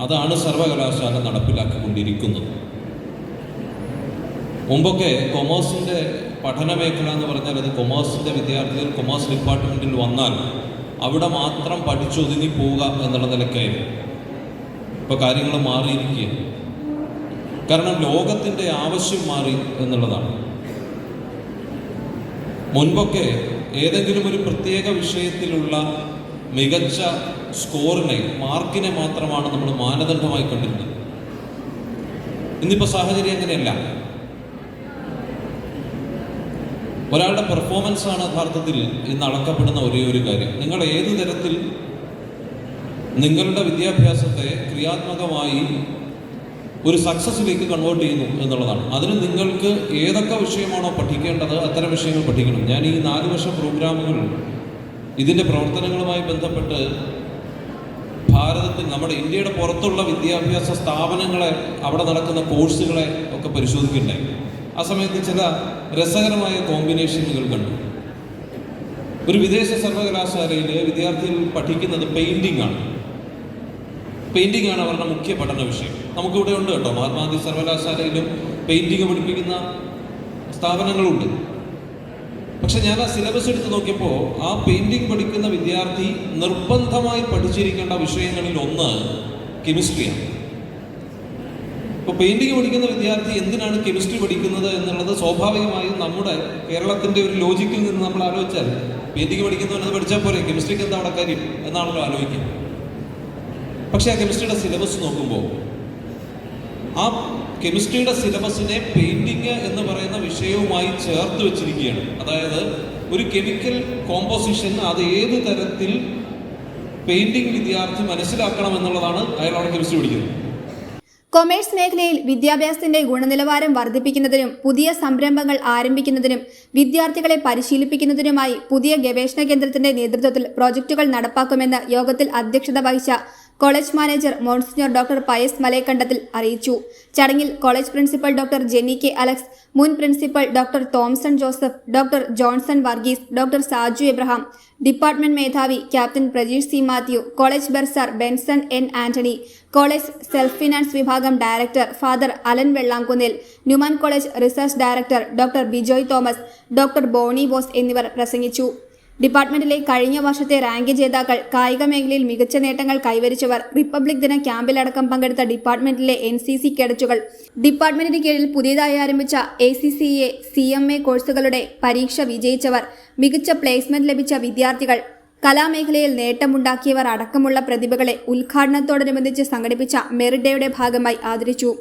അതാണ് സർവകലാശാല നടപ്പിലാക്കിക്കൊണ്ടിരിക്കുന്നത്. മുമ്പൊക്കെ കൊമേഴ്സിൻ്റെ പഠന മേഖല എന്ന് പറഞ്ഞാൽ അത് കൊമേഴ്സിൻ്റെ വിദ്യാർത്ഥികൾ കൊമേഴ്സ് ഡിപ്പാർട്ട്മെൻറ്റിൽ വന്നാൽ അവിടെ മാത്രം പഠിച്ചൊതുങ്ങി പോവുക എന്നുള്ള നിലയ്ക്കായിരുന്നു. ഇപ്പോൾ കാര്യങ്ങൾ മാറിയിരിക്കുകയാണ്. കാരണം ലോകത്തിൻ്റെ ആവശ്യം മാറി എന്നുള്ളതാണ്. മുൻപൊക്കെ ഏതെങ്കിലും ഒരു പ്രത്യേക വിഷയത്തിലുള്ള മികച്ച സ്കോറിനെ, മാർക്കിനെ മാത്രമാണ് നമ്മൾ മാനദണ്ഡമായി കണ്ടിരുന്നത്. ഇന്നിപ്പോൾ സാഹചര്യം അങ്ങനെയല്ല. ഒരാളുടെ പെർഫോമൻസാണ് യഥാർത്ഥത്തിൽ ഇന്ന് അളക്കപ്പെടുന്ന ഒരേ ഒരു കാര്യം. നിങ്ങൾ ഏത് തരത്തിൽ നിങ്ങളുടെ വിദ്യാഭ്യാസത്തെ ക്രിയാത്മകമായി ഒരു സക്സസ്സിലേക്ക് കൺവേർട്ട് ചെയ്യുന്നു എന്നുള്ളതാണ്. അതിന് നിങ്ങൾക്ക് ഏതൊക്കെ വിഷയമാണോ പഠിക്കേണ്ടത് അത്തരം വിഷയങ്ങൾ പഠിക്കണം. ഞാൻ ഈ 4 വർഷ പ്രോഗ്രാമുകൾ ഇതിൻ്റെ പ്രവർത്തനങ്ങളുമായി ബന്ധപ്പെട്ട് ഭാരതത്തിൽ നമ്മുടെ ഇന്ത്യയുടെ പുറത്തുള്ള വിദ്യാഭ്യാസ സ്ഥാപനങ്ങളെ, അവിടെ നടക്കുന്ന കോഴ്സുകളെ ഒക്കെ പരിശോധിക്കുന്നുണ്ടായി. ആ സമയത്ത് ചില രസകരമായ കോമ്പിനേഷനുകൾ കണ്ടു. ഒരു വിദേശ സർവകലാശാലയിൽ വിദ്യാർത്ഥികൾ പഠിക്കുന്നത് പെയിൻറ്റിംഗ് ആണ്. പെയിൻറ്റിംഗ് ആണ് അവരുടെ മുഖ്യ പഠന വിഷയം. നമുക്കിവിടെ ഉണ്ട് കേട്ടോ, മഹാത്മാഗാന്ധി സർവകലാശാലയിലും പെയിൻറ്റിംഗ് പഠിപ്പിക്കുന്ന സ്ഥാപനങ്ങളുണ്ട്. പക്ഷെ ഞാൻ ആ സിലബസ് എടുത്ത് നോക്കിയപ്പോൾ ആ പെയിൻറ്റിങ് പഠിക്കുന്ന വിദ്യാർത്ഥി നിർബന്ധമായി പഠിച്ചിരിക്കേണ്ട വിഷയങ്ങളിൽ ഒന്ന് കെമിസ്ട്രിയാണ്. ഇപ്പോൾ പെയിൻറ്റിങ് പഠിക്കുന്ന വിദ്യാർത്ഥി എന്തിനാണ് കെമിസ്ട്രി പഠിക്കുന്നത് എന്നുള്ളത് സ്വാഭാവികമായും നമ്മുടെ കേരളത്തിൻ്റെ ഒരു ലോജിക്കിൽ നിന്ന് നമ്മൾ ആലോചിച്ചാൽ പെയിൻറ്റിങ് പഠിക്കുന്നവനത് പഠിച്ചാൽ പോരെ, കെമിസ്ട്രിക്ക് എന്താ അവിടെ കാര്യം എന്നാണല്ലോ ആലോചിക്കുക. പക്ഷേ ആ കെമിസ്ട്രിയുടെ സിലബസ് നോക്കുമ്പോൾ ആ കെമിസ്ട്രിയുടെ സിലബസിനെ പെയിൻറ്റിങ് എന്ന് പറയുന്ന വിഷയവുമായി ചേർത്ത് വെച്ചിരിക്കുകയാണ്. അതായത് ഒരു കെമിക്കൽ കോമ്പോസിഷൻ അത് ഏത് തരത്തിൽ പെയിൻറ്റിങ് വിദ്യാർത്ഥി മനസ്സിലാക്കണം എന്നുള്ളതാണ് അയാൾ അവിടെ കെമിസ്ട്രി പഠിക്കുന്നത്. കൊമേഴ്സ് മേഖലയിൽ വിദ്യാഭ്യാസത്തിന്റെ ഗുണനിലവാരം വർദ്ധിപ്പിക്കുന്നതിനും പുതിയ സംരംഭങ്ങൾ ആരംഭിക്കുന്നതിനും വിദ്യാർത്ഥികളെ പരിശീലിപ്പിക്കുന്നതിനുമായി പുതിയ ഗവേഷണ കേന്ദ്രത്തിന്റെ നേതൃത്വത്തിൽ പ്രോജക്റ്റുകൾ നടപ്പാക്കുമെന്ന് യോഗത്തിൽ അധ്യക്ഷത വഹിച്ച college manager Monsignor doctor Pius Malayakandathil അറിയിച്ചു. ചടങ്ങിൽ college principal doctor Jenny K Alex, മുൻ principal doctor Thomson Joseph, doctor Johnson Varghese, doctor Saju Abraham, department മേധാവി captain Prajeesh C Mathew, college bursar Benson N Antony, college self finance വിഭാഗം director father Alan Vellamkunnil, Newman college research director doctor Bijoy Thomas, doctor Bonny Bose എന്നിവർ പ്രസംഗിച്ചു. ഡിപ്പാർട്ട്മെന്റിലെ കഴിഞ്ഞ വർഷത്തെ rank ജേതാക്കൾ, കായിക മേഖലയിൽ മികച്ച നേട്ടങ്ങൾ കൈവരിച്ചവർ, റിപ്പബ്ലിക് ദിന ക്യാമ്പിലടക്കം പങ്കെടുത്ത ഡിപ്പാർട്ട്മെന്റിലെ NCC കേഡറ്റുകൾ, ഡിപ്പാർട്ട്മെന്റിന് കീഴിൽ പുതിയതായി ആരംഭിച്ച ACCA CMA കോഴ്സുകളുടെ പരീക്ഷ വിജയിച്ചവർ, മികച്ച പ്ലേസ്മെന്റ് ലഭിച്ച വിദ്യാർത്ഥികൾ, കലാമേഖലയിൽ നേട്ടമുണ്ടാക്കിയവർ അടക്കമുള്ള പ്രതിഭകളെ ഉദ്ഘാടനത്തോടനുബന്ധിച്ച് സംഘടിപ്പിച്ച മെറിറ്റ് ഡേയുടെ ഭാഗമായി ആദരിച്ചു.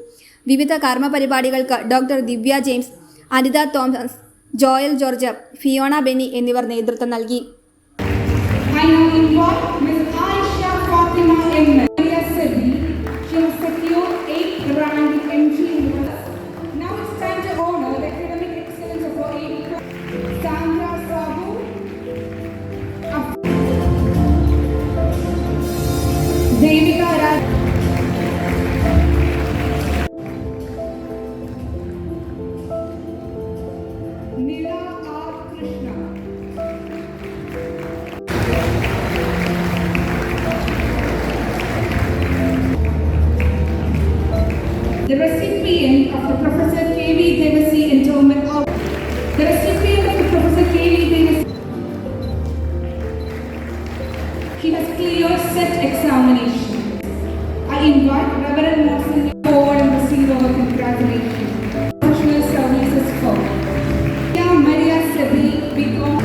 വിവിധ കർമ്മ പരിപാടികൾക്ക് doctor Divya James, Anitha Thomas, Joel George, Fiona Benny എന്നിവർ നേതൃത്വം നൽകി. The recipient of the Professor K.V. Devasi Endowment Award. The recipient of the Professor K.V. Devasi. He has cleared set examination. I invite Reverend Watson to forward and receive our congratulations. Professional services for Maria Sebi, BCom,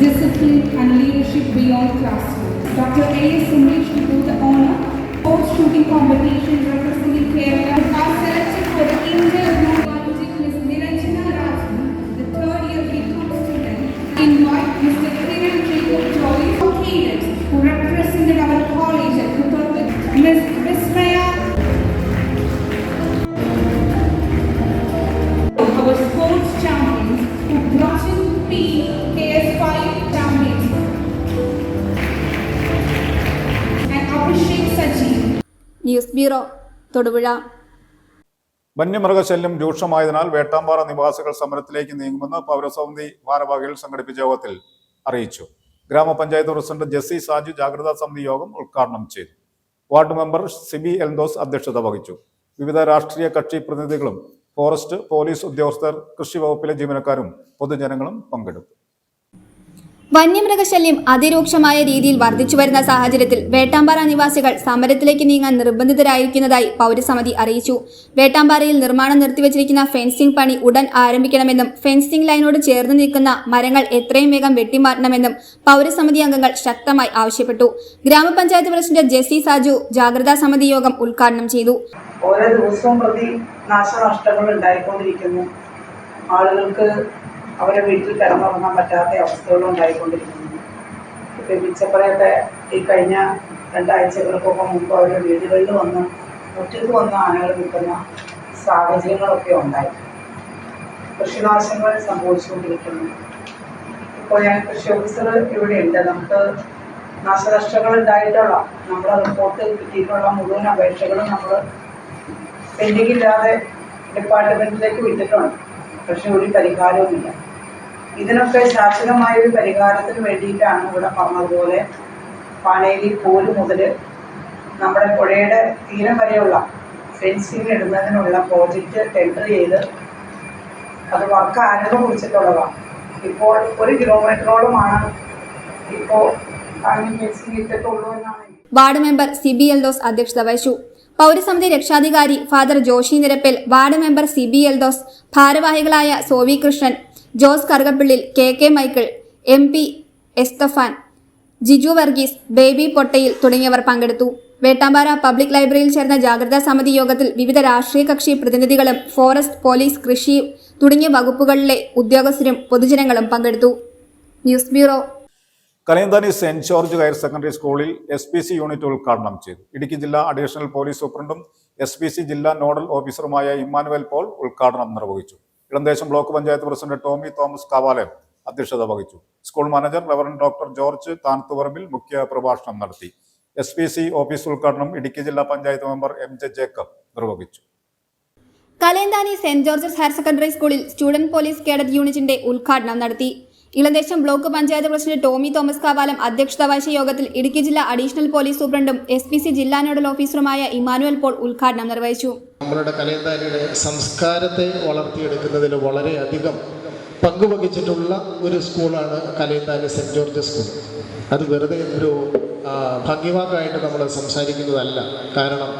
Discipline and Leadership Beyond Classroom. Dr. A.S. Sumesh to do the honor. Sports shooting competition representing Kerala are selected for the inter-group Ms. Niranjana Rajan, the third year BCom student. Invite Mr. Kiran Jacob Joyce, cadets who represented our college at Kuppattu, Ms. Vismaya. Our sports champions who brought in KS5 champions. And Abhishek Saji. News bureau, Thodupuzha. വന്യമൃഗശല്യം രൂക്ഷമായതിനാൽ വേട്ടാമ്പാറ നിവാസികൾ സമരത്തിലേക്ക് നീങ്ങുമെന്ന് പൗരസമിതി ഭാരവാഹികൾ സംഘടിപ്പിച്ച യോഗത്തിൽ അറിയിച്ചു. ഗ്രാമപഞ്ചായത്ത് president Jessy Saju ജാഗ്രതാ സമിതി യോഗം ഉദ്ഘാടനം ചെയ്തു. വാർഡ് മെമ്പർ സിബി എൽദോസ് അധ്യക്ഷത വഹിച്ചു. വിവിധ രാഷ്ട്രീയ കക്ഷി പ്രതിനിധികളും ഫോറസ്റ്റ്, പോലീസ് ഉദ്യോഗസ്ഥർ, കൃഷി വകുപ്പിലെ ജീവനക്കാരും പൊതുജനങ്ങളും പങ്കെടുത്തു. വന്യമൃഗശല്യം അതിരൂക്ഷമായ രീതിയിൽ വർദ്ധിച്ചു വരുന്ന സാഹചര്യത്തിൽ വേട്ടാമ്പാറ നിവാസികൾ സമരത്തിലേക്ക് നീങ്ങാൻ നിർബന്ധിതരായിരിക്കുന്നതായി പൗരസമിതി അറിയിച്ചു. വേട്ടാമ്പാറയിൽ നിർമ്മാണം നിർത്തിവച്ചിരിക്കുന്ന ഫെൻസിംഗ് പണി ഉടൻ ആരംഭിക്കണമെന്നും ഫെൻസിംഗ് ലൈനോട് ചേർന്ന് നിൽക്കുന്ന മരങ്ങൾ എത്രയും വേഗം വെട്ടിമാറ്റണമെന്നും പൗരസമിതി അംഗങ്ങൾ ശക്തമായി ആവശ്യപ്പെട്ടു. ഗ്രാമപഞ്ചായത്ത് പ്രസിഡന്റ് ജെസ്സി സാജു ജാഗ്രതാ സമിതി യോഗം ഉദ്ഘാടനം ചെയ്തു. ഓരോ ദിവസവും പ്രതി നാശനഷ്ടങ്ങൾ ഉണ്ടായിക്കൊണ്ടിരിക്കുന്നു. ആളുകൾക്ക് അവരെ വീട്ടിൽ കിടന്നുറങ്ങാൻ പറ്റാത്ത അവസ്ഥകളും ഉണ്ടായിക്കൊണ്ടിരിക്കുന്നു. ഇപ്പോൾ പിച്ചപ്പറയൊക്കെ ഈ കഴിഞ്ഞ 2 ആഴ്ചകൾക്കൊക്കെ മുമ്പ് അവരുടെ വീടുകളിൽ വന്ന് മുറ്റത്ത് വന്ന് ആനകൾ നിൽക്കുന്ന സാഹചര്യങ്ങളൊക്കെ ഉണ്ടായി. കൃഷിനാശങ്ങൾ സംഭവിച്ചുകൊണ്ടിരിക്കുന്നു. ഇപ്പോൾ ഞാൻ കൃഷി ഓഫീസർ ഇവിടെ ഉണ്ട്. നമുക്ക് നാശനഷ്ടങ്ങൾ ഉണ്ടായിട്ടുള്ള നമ്മളെ റിപ്പോർട്ട് കിട്ടിയിട്ടുള്ള മുഴുവൻ അപേക്ഷകളും നമ്മൾ പെൻഡിങ്ങില്ലാതെ ഡിപ്പാർട്ട്മെൻറ്റിലേക്ക് വിട്ടിട്ടുണ്ട്. പക്ഷെ ഒരു പരിഹാരവുമില്ല. ഇതിനൊക്കെ ശാശ്വതമായൊരു പരിഹാരത്തിന് വേണ്ടിയിട്ടാണ് ഇവിടെ പറഞ്ഞതുപോലെ പാനേലി കോല് മുതൽ നമ്മുടെ പുഴയുടെ തീരം വരെയുള്ള ഫെൻസിങ് ഇടുന്നതിനുള്ള പ്രോജക്റ്റ് ടെൻഡർ ചെയ്ത് അത് വർക്ക് ആരംഭം കുറിച്ചിട്ടുള്ളതാണ്. ഇപ്പോൾ 1 കിലോമീറ്ററോളമാണ് ഇപ്പോൾ ഇട്ടിട്ടുള്ളൂ എന്നാണ്. വാർഡ് മെമ്പർ സിബി എൽദോസ് അധ്യക്ഷത വഹിച്ചു. പൗരസമിതി രക്ഷാധികാരി father Joshy Nirappel, ward member Siby Eldhose, ഭാരവാഹികളായ Sovi Krishnan, Jose Karukappillil, K Michael, MP Esthaphan, Jiju Varghese, Baby Pottayil തുടങ്ങിയവർ പങ്കെടുത്തു. വേട്ടാമ്പാറ പബ്ലിക് ലൈബ്രറിയിൽ ചേർന്ന ജാഗ്രതാ സമിതി യോഗത്തിൽ വിവിധ രാഷ്ട്രീയ കക്ഷി പ്രതിനിധികളും ഫോറസ്റ്റ്, പോലീസ്, കൃഷി തുടങ്ങിയ വകുപ്പുകളിലെ ഉദ്യോഗസ്ഥരും പൊതുജനങ്ങളും പങ്കെടുത്തു. News bureau. Kalayanthani saint George higher secondary സ്കൂളിൽ SPC യൂണിറ്റ് ഉദ്ഘാടനം ചെയ്തു. ഇടുക്കി ജില്ലാ അഡീഷണൽ പോലീസ് സൂപ്രണ്ടും SPC ജില്ലാ നോഡൽ ഓഫീസറുമായ ഇമ്മാനുവൽ പോൾ ഉദ്ഘാടനം നിർവഹിച്ചു. Elanthesam block panchayat president Tommy Thomas Kavalam അധ്യക്ഷത വഹിച്ചു. School manager reverend doctor George Thanathuparambil മുഖ്യ പ്രഭാഷണം നടത്തി. SPC ഓഫീസ് ഉദ്ഘാടനം ഇടുക്കി ജില്ലാ പഞ്ചായത്ത് മെമ്പർ MJ ജേക്കബ് നിർവഹിച്ചു. Kalayanthani saint Georges higher secondary സ്കൂളിൽ സ്റ്റുഡന്റ് പോലീസ് കേഡറ്റ് യൂണിറ്റിന്റെ ഉദ്ഘാടനം നടത്തി. Elanthesam block panchayat president Tommy Thomas Kavalam അധ്യക്ഷത വഹിച്ച യോഗത്തിൽ ഇടുക്കി ജില്ലാ അഡീഷണൽ പോലീസ് സൂപ്രണ്ടും SPC ജില്ലാ നോഡൽ ഓഫീസറുമായ ഇമ്മാനുവൽ പോൾ ഉദ്ഘാടനം നിർവഹിച്ചു. നമ്മളുടെ കലയന്താനിയുടെ സംസ്കാരത്തെ വളർത്തിയെടുക്കുന്നതിൽ വളരെയധികം പങ്കുവഹിച്ചിട്ടുള്ള ഒരു സ്കൂളാണ് കലയന്താനി സെന്റ് ജോർജ് സ്കൂൾ. അത് വെറുതെ ഒരു ഭംഗിവാക്കായിട്ട് നമ്മൾ സംസാരിക്കുന്നതല്ല. കാരണം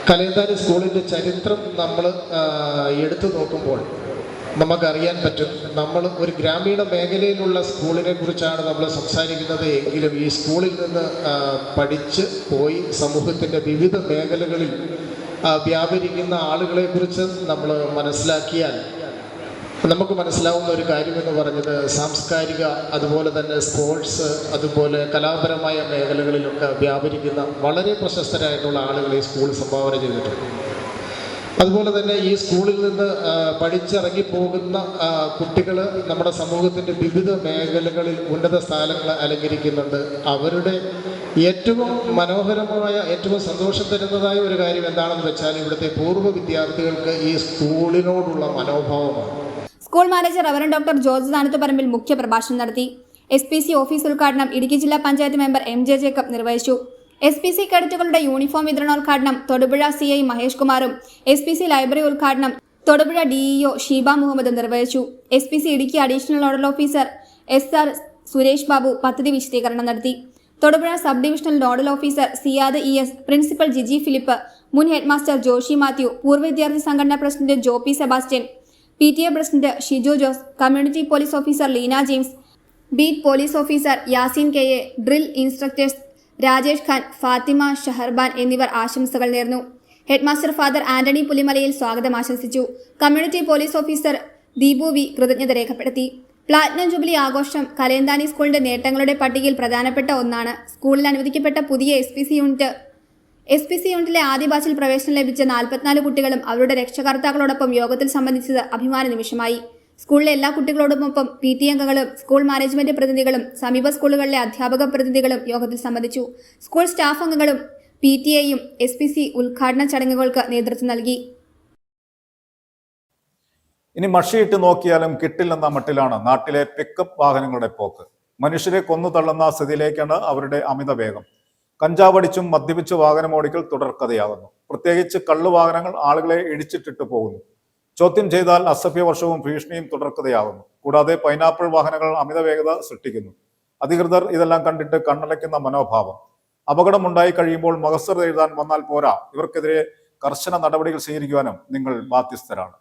കലയന്താനി സ്കൂളിൻ്റെ ചരിത്രം നമ്മൾ എടുത്തു നോക്കുമ്പോൾ നമുക്കറിയാൻ പറ്റും. നമ്മൾ ഒരു ഗ്രാമീണ മേഖലയിലുള്ള സ്കൂളിനെ കുറിച്ചാണ് നമ്മൾ സംസാരിക്കുന്നത് എങ്കിലും ഈ സ്കൂളിൽ നിന്ന് പഠിച്ച് പോയി സമൂഹത്തിൻ്റെ വിവിധ മേഖലകളിൽ വ്യാപരിക്കുന്ന ആളുകളെക്കുറിച്ച് നമ്മൾ മനസ്സിലാക്കിയാൽ നമുക്ക് മനസ്സിലാവുന്ന ഒരു കാര്യമെന്ന് പറഞ്ഞത് സാംസ്കാരിക, അതുപോലെ തന്നെ സ്പോർട്സ്, അതുപോലെ കലാപരമായ മേഖലകളിലൊക്കെ വ്യാപരിക്കുന്ന വളരെ പ്രശസ്തരായിട്ടുള്ള ആളുകൾ ഈ സ്കൂൾ സംഭാവന ചെയ്തിട്ടുണ്ട്. അതുപോലെ തന്നെ ഈ സ്കൂളിൽ നിന്ന് പഠിച്ചിറങ്ങിപ്പോകുന്ന കുട്ടികൾ നമ്മുടെ സമൂഹത്തിൻ്റെ വിവിധ മേഖലകളിൽ ഉന്നത സ്ഥാനങ്ങൾ അലങ്കരിക്കുന്നുണ്ട്. അവരുടെ ഏറ്റവും മനോഹരമായ, ഏറ്റവും സന്തോഷം തരുന്നതായ ഒരു കാര്യം എന്താണെന്ന് വെച്ചാൽ ഇവിടുത്തെ പൂർവ്വ വിദ്യാർത്ഥികൾക്ക് ഈ സ്കൂളിനോടുള്ള മനോഭാവമാണ്. School manager reverend doctor George Thanathuparambil മുഖ്യ പ്രഭാഷണം നടത്തി. SPC ഓഫീസ് ഉദ്ഘാടനം ഇടുക്കി ജില്ലാ പഞ്ചായത്ത് മെമ്പർ MJ ജേക്കബ് നിർവഹിച്ചു. SPC കേഡറ്റുകളുടെ യൂണിഫോം വിതരണോദ്ഘാടനം തൊടുപുഴ CI മഹേഷ് കുമാറും SPC ലൈബ്രറി ഉദ്ഘാടനം തൊടുപുഴ DEO ഷീബ മുഹമ്മദും നിർവഹിച്ചു. SPC Idukki additional nodal officer SR Suresh Babu പദ്ധതി വിശദീകരണം നടത്തി. Thodupuzha sub divisional nodal officer Siyad ES, principal Jiji Philip, മുൻ ഹെഡ്മാസ്റ്റർ ജോഷി മാത്യു, പൂർവ്വ വിദ്യാർത്ഥി സംഘടനാ president Jopy Sebastian, PTA president Shiju Jose, community police officer Leena James, beat police officer Yaseen KA, drill instructors Rajesh Khan, Fathima Shaharban എന്നിവർ ആശംസകൾ നേർന്നു. ഹെഡ്മാസ്റ്റർ ഫാദർ ആന്റണി പുലിമലയിൽ സ്വാഗതം ആശംസിച്ചു. Community police officer Deepu V കൃതജ്ഞത രേഖപ്പെടുത്തി. പ്ലാറ്റിനം ജൂബിലി ആഘോഷം കലയന്താനി സ്കൂളിന്റെ നേട്ടങ്ങളുടെ പട്ടികയിൽ പ്രധാനപ്പെട്ട ഒന്നാണ്. സ്കൂളിൽ അനുവദിക്കപ്പെട്ട പുതിയ SPC യൂണിറ്റിലെ ആദ്യ ബാച്ചിൽ പ്രവേശനം ലഭിച്ച 44 കുട്ടികളും അവരുടെ രക്ഷകർത്താക്കളോടൊപ്പം യോഗത്തിൽ സംബന്ധിച്ചത് അഭിമാന നിമിഷമായി. സ്കൂളിലെ എല്ലാ കുട്ടികളോടൊപ്പം PTA അംഗങ്ങളും സ്കൂൾ മാനേജ്മെന്റ് പ്രതിനിധികളും സമീപ സ്കൂളുകളിലെ അധ്യാപക പ്രതിനിധികളും യോഗത്തിൽ സംബന്ധിച്ചു. സ്കൂൾ സ്റ്റാഫ് അംഗങ്ങളും PTAയും SPC ഉദ്ഘാടന ചടങ്ങുകൾക്ക് നേതൃത്വം നൽകി. ഇനി മഷിയിട്ട് നോക്കിയാലും കിട്ടില്ലെന്ന മട്ടിലാണ് നാട്ടിലെ പിക്കപ്പ് വാഹനങ്ങളുടെ പോക്ക്. മനുഷ്യരെ കൊന്നു തള്ളുന്ന സ്ഥിതിയിലേക്കാണ് അവരുടെ അമിത വേഗം. കഞ്ചാവടിച്ചും മദ്യപിച്ച് വാഹനമോടിക്കൽ തുടർക്കഥയാകുന്നു. പ്രത്യേകിച്ച് കള്ളുവാഹനങ്ങൾ ആളുകളെ ഇടിച്ചിട്ടിട്ട് പോകുന്നു. ചോദ്യം ചെയ്താൽ അസഭ്യവർഷവും ഭീഷണിയും തുടർക്കഥയാകുന്നു. കൂടാതെ പൈനാപ്പിൾ വാഹനങ്ങൾ അമിത വേഗത സൃഷ്ടിക്കുന്നു. അധികൃതർ ഇതെല്ലാം കണ്ടിട്ട് കണ്ണടയ്ക്കുന്ന മനോഭാവം. അപകടമുണ്ടായി കഴിയുമ്പോൾ മഹസർ എഴുതാൻ വന്നാൽ പോരാ, ഇവർക്കെതിരെ കർശന നടപടികൾ സ്വീകരിക്കുവാനും നിങ്ങൾ ബാധ്യസ്ഥരാണ്.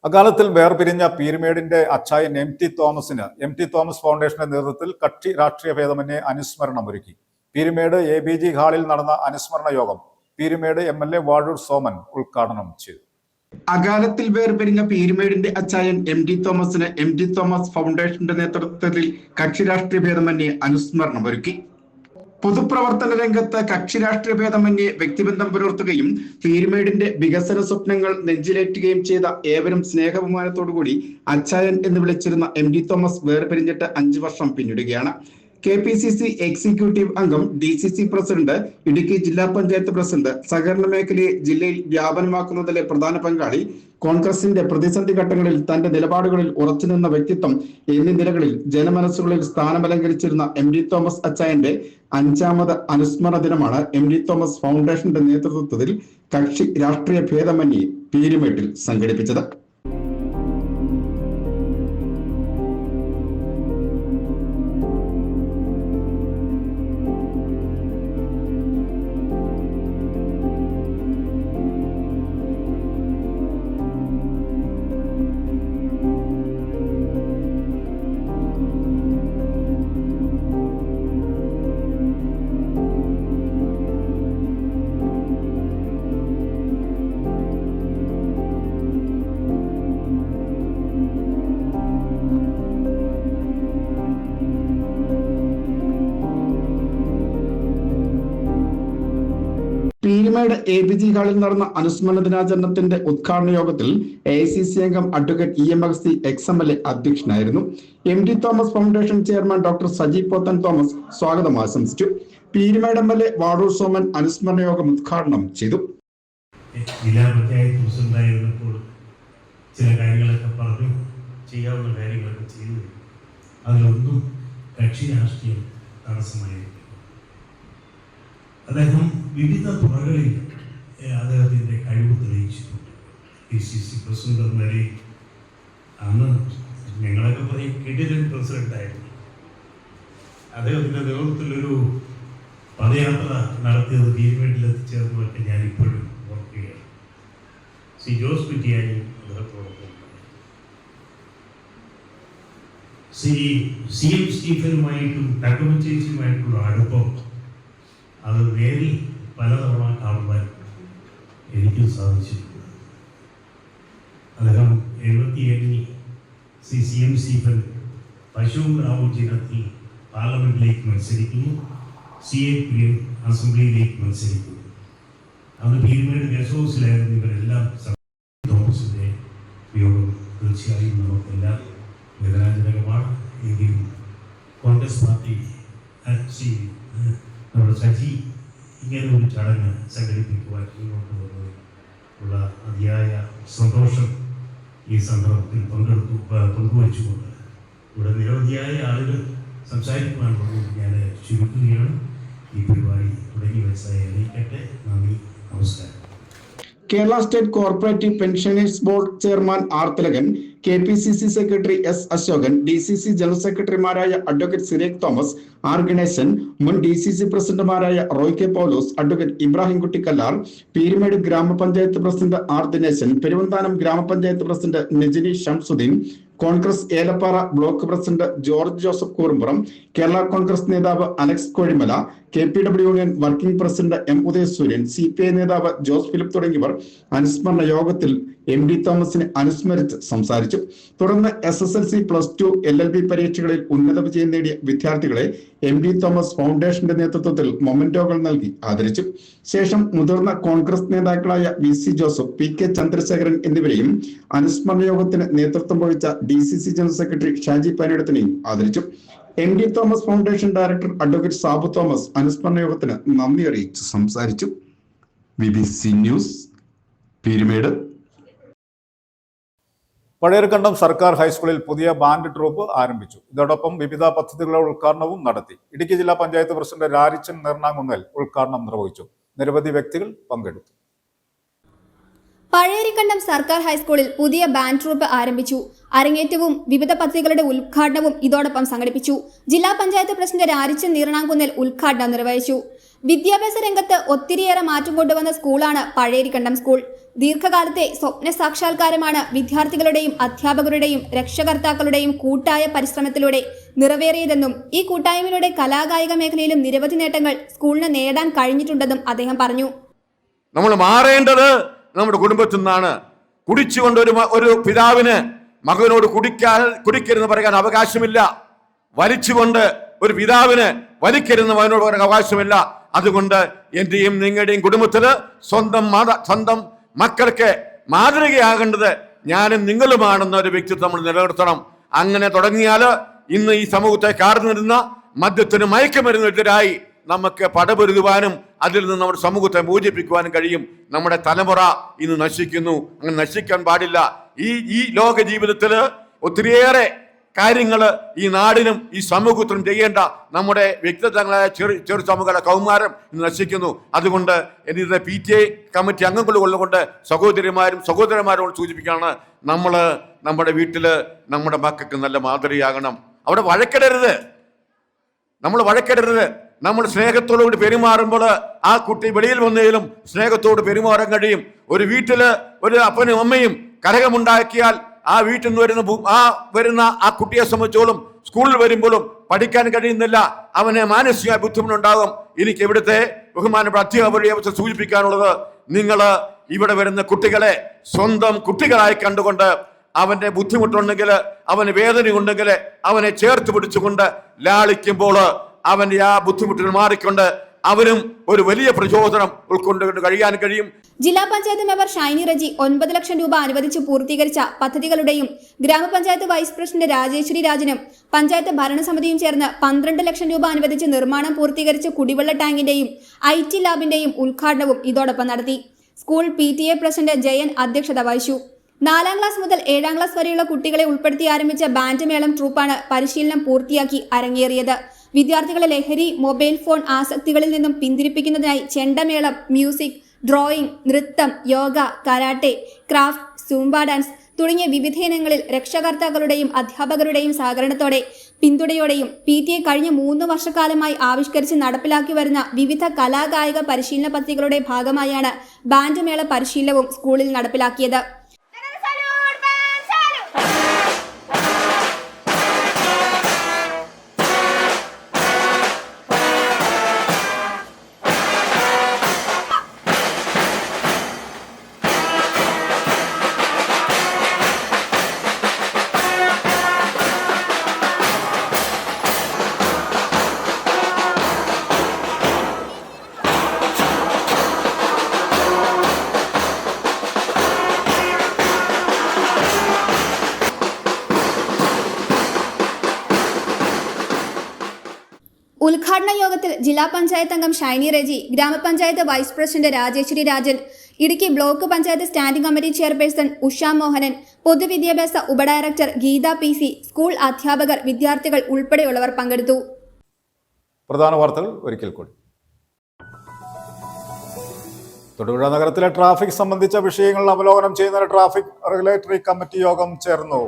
അകാലത്തിൽ വേർപിരിഞ്ഞ പീരുമേടിന്റെ അച്ചായൻ MT തോമസിന് MT തോമസ് ഫൗണ്ടേഷന്റെ നേതൃത്വത്തിൽ കക്ഷി രാഷ്ട്രീയ ഭേദമന്യേ അനുസ്മരണമൊരുക്കി. പീരുമേട് ABG ഹാളിൽ നടന്ന അനുസ്മരണ യോഗം പീരുമേട് MLA വാഴൂർ സോമൻ ഉദ്ഘാടനം ചെയ്തു. അകാലത്തിൽ വേർപിരിഞ്ഞ പീരുമേടിന്റെ അച്ചായൻ MT തോമസിന് MT തോമസ് ഫൗണ്ടേഷന്റെ നേതൃത്വത്തിൽ കക്ഷി രാഷ്ട്രീയ ഭേദമന്യേ അനുസ്മരണമൊരുക്കി. പൊതുപ്രവർത്തന രംഗത്ത് കക്ഷി രാഷ്ട്രീയ ഭേദമന്യേ വ്യക്തിബന്ധം പുലർത്തുകയും പീരുമേടിന്റെ വികസന സ്വപ്നങ്ങൾ നെഞ്ചിലേറ്റുകയും ചെയ്ത ഏവരും സ്നേഹബഹുമാനത്തോടുകൂടി അച്ചായൻ എന്ന് വിളിച്ചിരുന്ന MT തോമസ് വേർപിരിഞ്ഞിട്ട് 5 വർഷം പിന്നിടുകയാണ്. KPCC എക്സിക്യൂട്ടീവ് അംഗം, DCC പ്രസിഡന്റ്, ഇടുക്കി ജില്ലാ പഞ്ചായത്ത് പ്രസിഡന്റ്, സഹകരണ മേഖലയെ ജില്ലയിൽ വ്യാപനമാക്കുന്നതിലെ പ്രധാന പങ്കാളി, കോൺഗ്രസിന്റെ പ്രതിസന്ധി ഘട്ടങ്ങളിൽ തന്റെ നിലപാടുകളിൽ ഉറച്ചുനിന്ന വ്യക്തിത്വം എന്നീ നിലകളിൽ ജനമനസ്സുകളിൽ സ്ഥാനമലങ്കരിച്ചിരുന്ന MT തോമസ് അച്ചായന്റെ 5ാമത് അനുസ്മരണ ദിനമാണ് MT തോമസ് ഫൗണ്ടേഷന്റെ നേതൃത്വത്തിൽ കക്ഷി രാഷ്ട്രീയ ഭേദമന്യേ പീരുമേട്ടിൽ സംഘടിപ്പിച്ചത്. പീരുമേട് ABG ഹാളിൽ നടന്ന അനുസ്മരണ ദിനാചരണത്തിന്റെ ഉദ്ഘാടന യോഗത്തിൽ AICC അംഗം അഡ്വക്കേറ്റ് EM അഗസ്തി XMLA അധ്യക്ഷനായിരുന്നു. MT Thomas foundation chairman doctor Saji Pothan Thomas സ്വാഗതം ആശംസിച്ചു. പീരുമേട് MLA വാഴൂർ സോമൻ അനുസ്മരണ യോഗം ഉദ്ഘാടനം ചെയ്തു. ജില്ലാ പഞ്ചായത്ത് പ്രസിഡന്റായിരുന്നപ്പോൾ ചില കാര്യങ്ങളൊക്കെ പറഞ്ഞു, ചെയ്യാവുന്ന കാര്യങ്ങളൊക്കെ ചെയ്തു. അതിലൊന്നും കക്ഷി രാഷ്ട്രീയം തടസ്സമായിരുന്നു. അദ്ദേഹം വിവിധ തുറകളിൽ അദ്ദേഹത്തിൻ്റെ കഴിവ് തെളിയിച്ചിട്ടുണ്ട്. PCC പ്രസിഡന്റ് എന്ന നിലയിൽ അന്ന് ഞങ്ങളൊക്കെ പറയും കിടിലൻ പ്രസിഡന്റായിരുന്നു. അദ്ദേഹത്തിൻ്റെ നേതൃത്വത്തിലൊരു പദയാത്ര നടത്തിയത് പീരുമേട്ടിൽ എത്തിച്ചേർന്നതൊക്കെ ഞാനിപ്പോഴും ഓർക്കുകയാണ്. ജോസ് കുറ്റിയാനി അദ്ദേഹത്തോടൊപ്പം, CM സ്റ്റീഫനുമായിട്ടും തങ്കമ്മ ചേച്ചിയുമായിട്ടുള്ള അടുപ്പം അത് നേരിൽ പലതവണ കാണുവാൻ എനിക്ക് സാധിച്ചിട്ടുണ്ട്. അദ്ദേഹം 77 CM സ്റ്റീഫൻ പശുറാവു ചിഹ്നത്തിൽ പാർലമെന്റിലേക്ക് മത്സരിക്കുന്നു, CA കുര്യൻ അസംബ്ലിയിലേക്ക് മത്സരിക്കുന്നു. അന്ന് പീരുമേട് ഗസ്റ്റ് ഹൗസിലായിരുന്നു ഇവരെല്ലാം. തോമസിന്റെ വിയോഗം തീർച്ചയായും നമുക്കെല്ലാം വേദനാജനകമാണ്. എങ്കിലും കോൺഗ്രസ് പാർട്ടി നമ്മുടെ സജി ഇങ്ങനെ ഒരു ചടങ്ങ് സംഘടിപ്പിക്കുവാൻ മുന്നോട്ട് വന്നതിൽ ഉള്ള അതിയായ സന്തോഷം ഈ സന്ദർഭത്തിൽ പങ്കുവച്ചുകൊണ്ട് ഇവിടെ നിരവധിയായ ആളുകൾ സംസാരിക്കുവാനുള്ളത് ഞാൻ ചുരുക്കുകയാണ്. ഈ പരിപാടി തുടങ്ങി വെച്ചായി അറിയിക്കട്ടെ. നന്ദി, നമസ്കാരം. Kerala state cooperative pensioners board chairman R. Thilakan, KPCC secretary S. Asokan, DCC general സെക്രട്ടറിമാരായ advocate Sirekh Thomas, R. Ganesan, മുൻ DCC പ്രസിഡന്റുമാരായ Roy K. Paulose, advocate Ibrahimkutty Kallar, Peerumade grama panchayat president R. Dineshan, Peruvanthanam grama panchayat president Najini Shamsuddin, Congress Elappara block president George Joseph Koorumpuram, Kerala Congress നേതാവ് Alex Kozhimala, KPW union working president M. Udayasooryan, CPI നേതാവ് Jose Philip തുടങ്ങിയവർ അനുസ്മരണ യോഗത്തിൽ MT തോമസിനെ അനുസ്മരിച്ച് സംസാരിച്ചു. തുടർന്ന് SSLC, +2, LLB പരീക്ഷകളിൽ ഉന്നത വിജയം നേടിയ വിദ്യാർത്ഥികളെ MT തോമസ് ഫൗണ്ടേഷന്റെ നേതൃത്വത്തിൽ മൊമെന്റോകൾ നൽകി ആദരിച്ചു. ശേഷം മുതിർന്ന കോൺഗ്രസ് നേതാക്കളായ VC ജോസഫ്, PK ചന്ദ്രശേഖരൻ എന്നിവരെയും അനുസ്മരണ യോഗത്തിന് നേതൃത്വം വഹിച്ച DCC ജനറൽ സെക്രട്ടറി ഷാജി പനേടത്തിനെയും ആദരിച്ചു. MT Thomas foundation director advocate Sabu Thomas അനുസ്മരണ യോഗത്തിന് നന്ദി അറിയിച്ച് സംസാരിച്ചു. BBC news, Peermade. പഴയർകണ്ടം സർക്കാർ ഹൈസ്കൂളിൽ പുതിയ ബാൻഡ് ട്രൂപ്പ് ആരംഭിച്ചു. ഇതോടൊപ്പം വിവിധ പദ്ധതികളുടെ ഉദ്ഘാടനവും നടത്തി. ഇടുക്കി ജില്ലാ പഞ്ചായത്ത് പ്രസിഡന്റ് രാരിച്ചൻ നീർണാങ്കുന്നേൽ ഉദ്ഘാടനം നിർവഹിച്ചു. നിരവധി വ്യക്തികൾ പങ്കെടുത്തു. പഴയരിക്കണ്ടം സർക്കാർ ഹൈസ്കൂളിൽ പുതിയ ബാൻഡ് ട്രൂപ്പ് ആരംഭിച്ചു. അരങ്ങേറ്റവും വിവിധ പദ്ധതികളുടെ ഉദ്ഘാടനവും ഇതോടൊപ്പം സംഘടിപ്പിച്ചു. ജില്ലാ പഞ്ചായത്ത് പ്രസിഡന്റ് രാരിച്ചൻ നീർണാങ്കുന്നേൽ ഉദ്ഘാടനം നിർവഹിച്ചു. വിദ്യാഭ്യാസ രംഗത്ത് ഒത്തിരിയേറെ മാറ്റം കൊണ്ടുവന്ന സ്കൂളാണ് പഴയരിക്കണ്ടം സ്കൂൾ. ദീർഘകാലത്തെ സ്വപ്ന സാക്ഷാത്കാരമാണ് വിദ്യാർത്ഥികളുടെയും അധ്യാപകരുടെയും രക്ഷകർത്താക്കളുടെയും കൂട്ടായ പരിശ്രമത്തിലൂടെ നിറവേറിയതെന്നും ഈ കൂട്ടായ്മയിലൂടെ കലാകായിക മേഖലയിലും നിരവധി നേട്ടങ്ങൾ സ്കൂളിന് നേടാൻ കഴിഞ്ഞിട്ടുണ്ടെന്നും അദ്ദേഹം പറഞ്ഞു. നമ്മൾ മാറേണ്ടത് നമ്മുടെ കുടുംബത്തിൽ നിന്നാണ്. കുടിച്ചുകൊണ്ട് ഒരു പിതാവിന് മകനോട് കുടിക്കരുതെന്ന് പറയാൻ അവകാശമില്ല. വലിച്ചുകൊണ്ട് ഒരു പിതാവിന് വലിക്കരുതെന്ന് മകനോട് പറയാൻ അവകാശമില്ല. അതുകൊണ്ട് എന്റെയും നിങ്ങളുടെയും കുടുംബത്തില് സ്വന്തം മക്കൾക്ക് മാതൃകയാകേണ്ടത് ഞാനും നിങ്ങളുമാണെന്ന ഒരു വ്യക്തിത്വം നമ്മൾ നിലനിർത്തണം. അങ്ങനെ തുടങ്ങിയാൽ ഇന്ന് ഈ സമൂഹത്തെ കാർന്നു നിന്ന മദ്യത്തിന് മയക്കുമരുന്നെതിരായി നമുക്ക് പടപൊരുതുവാനും അതിൽ നിന്ന് നമ്മുടെ സമൂഹത്തെ മോചിപ്പിക്കുവാനും കഴിയും. നമ്മുടെ തലമുറ ഇന്ന് നശിക്കുന്നു. അങ്ങനെ നശിക്കാൻ പാടില്ല. ഈ ലോക ജീവിതത്തിൽ ഒത്തിരിയേറെ കാര്യങ്ങൾ ഈ നാടിനും ഈ സമൂഹത്തിനും ചെയ്യേണ്ട നമ്മുടെ വ്യക്തിത്വങ്ങളായ ചെറു സമൂഹങ്ങളുടെ കൗമാരം ഇന്ന് നശിക്കുന്നു. അതുകൊണ്ട് എൻ്റെ PTA കമ്മിറ്റി അംഗങ്ങളുകൊണ്ട് സഹോദരന്മാരോട് സൂചിപ്പിക്കുകയാണ്, നമ്മുടെ വീട്ടിൽ നമ്മുടെ മക്കൾക്ക് നല്ല മാതൃകയാകണം. അവിടെ വഴക്കിടരുത്. നമ്മൾ സ്നേഹത്തോടുകൂടി പെരുമാറുമ്പോൾ ആ കുട്ടി വെളിയിൽ വന്നതിലും സ്നേഹത്തോട് പെരുമാറാൻ കഴിയും. ഒരു വീട്ടില് ഒരു അപ്പനും അമ്മയും കലഹമുണ്ടാക്കിയാൽ ആ വീട്ടിൽ നിന്ന് വരുന്ന ആ കുട്ടിയെ സംബന്ധിച്ചോളം സ്കൂളിൽ വരുമ്പോഴും പഠിക്കാൻ കഴിയുന്നില്ല. അവന് മാനസിക ബുദ്ധിമുട്ടുണ്ടാകും. എനിക്ക് ഇവിടുത്തെ ബഹുമാനപ്പെട്ട അധ്യാപകരെ സൂചിപ്പിക്കാനുള്ളത്, നിങ്ങൾ ഇവിടെ വരുന്ന കുട്ടികളെ സ്വന്തം കുട്ടികളായി കണ്ടുകൊണ്ട് അവന്റെ ബുദ്ധിമുട്ടുണ്ടെങ്കിൽ, അവന് വേദനയുണ്ടെങ്കിൽ അവനെ ചേർത്ത് പിടിച്ചുകൊണ്ട് ലാളിക്കുമ്പോൾ അവന്റെ ആ ബുദ്ധിമുട്ടുകൾ മാറിക്കൊണ്ട് അവരും ഒരു വലിയ പ്രചോദനം ഉൾക്കൊണ്ട് കഴിയാൻ കഴിയും. ജില്ലാ പഞ്ചായത്ത് മെമ്പർ ഷൈനി റജി 9 ലക്ഷം രൂപ അനുവദിച്ച് പൂർത്തീകരിച്ച പദ്ധതികളുടെയും ഗ്രാമപഞ്ചായത്ത് വൈസ് പ്രസിഡന്റ് രാജേശ്വരി രാജനും പഞ്ചായത്ത് ഭരണസമിതിയും ചേർന്ന് 12 ലക്ഷം രൂപ അനുവദിച്ച് നിർമ്മാണം പൂർത്തീകരിച്ച കുടിവെള്ള ടാങ്കിന്റെയും IT ലാബിന്റെയും ഉദ്ഘാടനവും ഇതോടൊപ്പം നടത്തി. സ്കൂൾ PTA പ്രസിഡന്റ് ജയൻ അധ്യക്ഷത വഹിച്ചു. 4ാം ക്ലാസ് മുതൽ 7ാം ക്ലാസ് വരെയുള്ള കുട്ടികളെ ഉൾപ്പെടുത്തി ആരംഭിച്ച ബാൻഡ് മേളം ട്രൂപ്പാണ് പരിശീലനം പൂർത്തിയാക്കി അരങ്ങേറിയത്. വിദ്യാർത്ഥികളെ ലഹരി, മൊബൈൽ ഫോൺ ആസക്തികളിൽ നിന്നും പിന്തിരിപ്പിക്കുന്നതിനായി ചെണ്ടമേളം, മ്യൂസിക്, ഡ്രോയിങ്, നൃത്തം, yoga, karate, craft, Zumba dance തുടങ്ങിയ വിവിധ ഇനങ്ങളിൽ രക്ഷകർത്താക്കളുടെയും അധ്യാപകരുടെയും സഹകരണത്തോടെ പിന്തുണയോടെയും PTA കഴിഞ്ഞ 3 വർഷക്കാലമായി ആവിഷ്കരിച്ച് നടപ്പിലാക്കി വരുന്ന വിവിധ കലാകായിക പരിശീലന പദ്ധതികളുടെ ഭാഗമായാണ് ബാൻഡ് മേള പരിശീലനവും സ്കൂളിൽ നടപ്പിലാക്കിയത്. ഉദ്ഘാടന യോഗത്തിൽ ജില്ലാ പഞ്ചായത്ത് അംഗം Shiny Reji, grama panchayat vice president Rajeswari Rajan, Idukki block panchayat standing committee chairperson Usha Mohanan, പൊതുവിദ്യാഭ്യാസ ഉപഡയറക്ടർ ഗീത PC, സ്കൂൾ അധ്യാപകർ, വിദ്യാർത്ഥികൾ ഉൾപ്പെടെയുള്ളവർ പങ്കെടുത്തു. പ്രധാന വാർത്തകൾ ഒരിക്കൽ കൂടി. തൊടുപുഴ നഗരത്തിലെ ട്രാഫിക് സംബന്ധിച്ച വിഷയങ്ങൾ അവലോകനം ചെയ്യുന്ന ട്രാഫിക് റെഗുലേറ്ററി കമ്മിറ്റി യോഗം ചേർന്നു.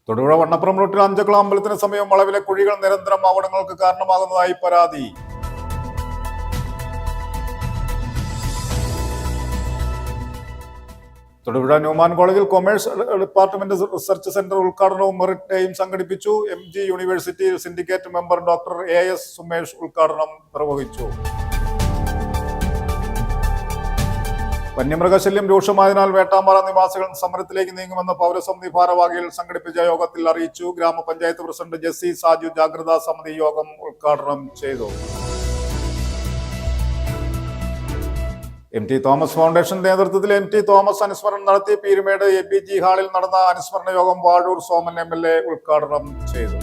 തൊടുപുഴ വണ്ണപ്പുറം റൂട്ടിൽ അഞ്ചക്കുളം അമ്പലത്തിന് സമീപം വളവിലെ കുഴികൾ നിരന്തരം അപകടങ്ങൾക്ക് കാരണമാകുന്നതായി പരാതി. തൊടുപുഴ ന്യൂമാൻ കോളേജിൽ കൊമേഴ്സ് ഡിപ്പാർട്ട്മെന്റ് റിസർച്ച് സെന്റർ ഉദ്ഘാടനവും മെറിറ്റ് ഡേയും സംഘടിപ്പിച്ചു. MG university syndicate member doctor AS Sumesh ഉദ്ഘാടനം നിർവഹിച്ചു. വന്യമൃഗശല്യം രൂക്ഷമായതിനാൽ വേട്ടാമ്പാറ നിവാസികൾ സമരത്തിലേക്ക് നീങ്ങുമെന്ന് പൗരസമിതി ഭാരവാഹികൾ സംഘടിപ്പിച്ച യോഗത്തിൽ അറിയിച്ചു. ഗ്രാമപഞ്ചായത്ത് പ്രസിഡന്റ് ജെസ്സി സാജു ജാഗ്രതാ സമിതി യോഗം ഉദ്ഘാടനം ചെയ്തു. MT തോമസ് ഫൗണ്ടേഷൻ നേതൃത്വത്തിൽ MT തോമസ് അനുസ്മരണം നടത്തി. പീരുമേട് APG ഹാളിൽ നടന്ന അനുസ്മരണ യോഗം വാഴൂർ സോമൻ MLA ഉദ്ഘാടനം ചെയ്തു.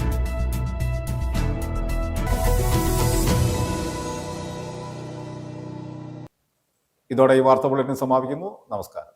ഇതോടെ ഈ വാർത്താ ബുള്ളറ്റിൻ സമാപിക്കുന്നു. നമസ്കാരം.